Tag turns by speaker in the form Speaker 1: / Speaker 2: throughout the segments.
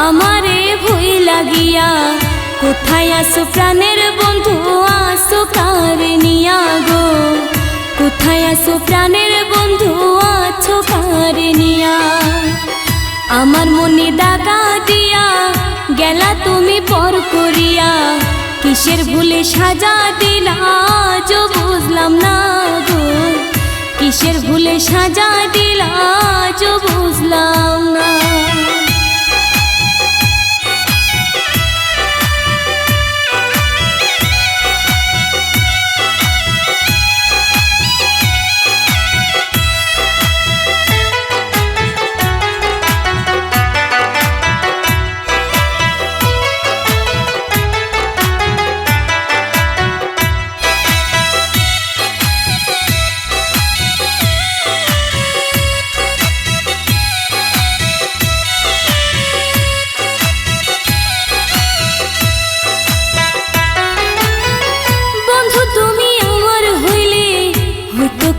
Speaker 1: আমারে ভুইলা গিয়া কোথায় আসো প্রাণের বন্ধু আসো কারে নিয়া গো কোথায় আসো প্রাণের বন্ধু আছো কারে নিয়া আমার মনে দাগা দিয়া গেলা তুমি পর করিয়া কিসের ভুলে সাজা দিলা আজ বুঝলাম না গো কিসের ভুলে সাজা দিলা আজ বুঝলাম না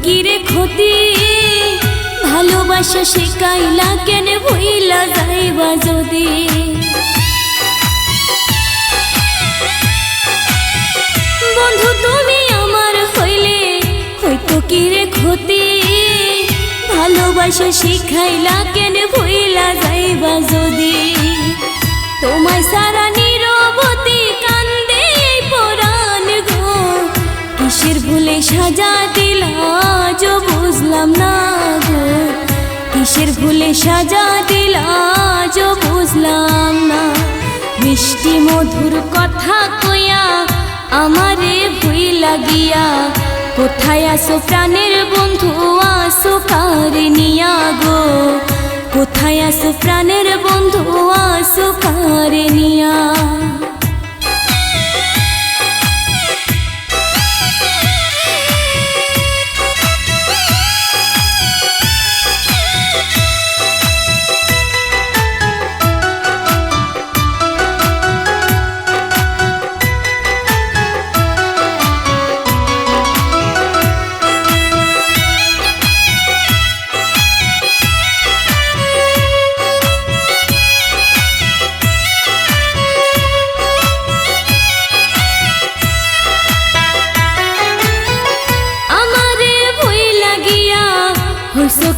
Speaker 1: কিরে ক্ষতি ভালোবাসা শিখাইলা কেন ভুইলা যাইবা যদি বন্ধু তুমি আমার হইলে হয়তো কিরে ক্ষতি ভালোবাসা শিখাইলা কেন ভুইলা যাইবা যদি তোমায় সারা নীরবতী কান্দে পরাণ গো কিসের ভুলে সাজা দিলা আজ বুঝলাম না গো কিসের ভুলে সাজা দিলা আজ বুঝলাম না মিষ্টি মধুর কথা কইয়া আমারে ভুইলা গিয়া কোথায় আসো প্রাণের বন্ধু আসো কারে নিয়া গো কোথায় আসো প্রাণের বন্ধু আসো কারে নিয়া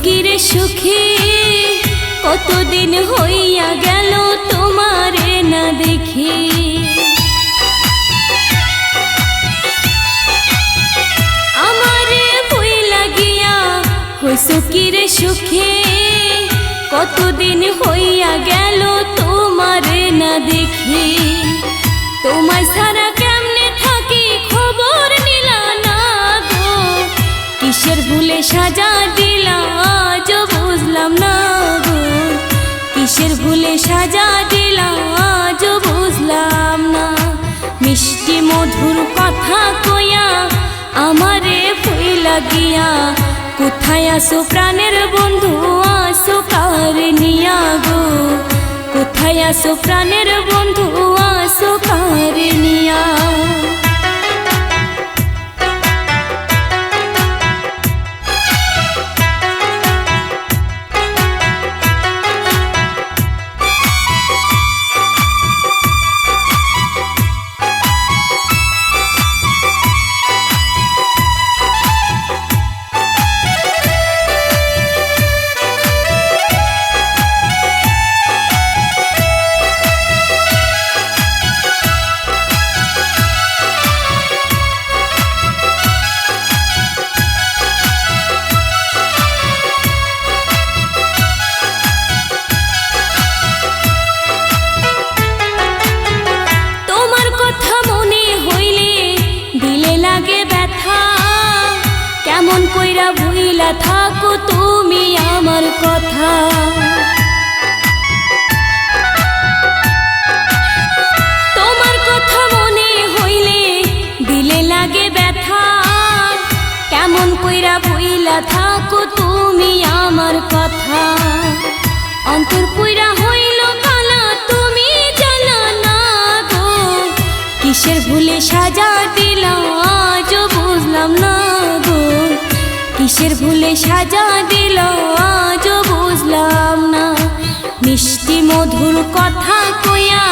Speaker 1: কিরে সুখী কতদিন হইয়া গেল তোমারে না দেখি আমারে ভুইলা গিয়া হইছো কিরে সুখী কতদিন হইয়া গেল তোমারে না দেখি তোমায় ছাড়া কেমনে থাকি খবর নিলা না গো কিসের ভুলে সাজা দিলা আজ বুঝলাম না গো কিসের ভুলে সাজা দিলা আজ বুঝলাম না মিষ্টি মধুর কথা কইয়া আমারে ভুইলা গিয়া কোথায় আসো প্রাণের বন্ধু আসো কারে নিয়া গো কোথায় আসো প্রাণের বন্ধু আসো কারে নিয়া কেমন কইরা ভুইলা থাকো তুমি আমার কথা তোমার কথা মনে হইলে দিলে লাগে ব্যথা কেমন কইরা ভুইলা থাকো তুমি আমার কথা অন্তর পুইরা হইল কানা তুমি জানা না গো কিসের ভুলে সাজা দিলা আজ বুঝলাম না গো কিসের ভুলে সাজা দিলা আজ বুঝলাম না মিষ্টি মধুর কথা কইয়া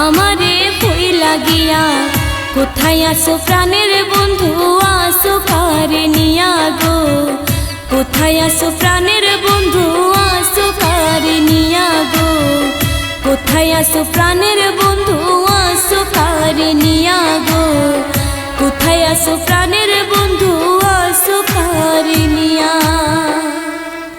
Speaker 1: আমারে ভুইলা গিয়া। কোথায় আসো প্রাণের বন্ধু আসো কারে নিয়া গো, কোথায় আসো প্রাণের বন্ধু আসো কারে নিয়া গো, কোথায় আসো প্রাণের বন্ধু আসো কারে নিয়া গো, কোথায় আসো প্রাণের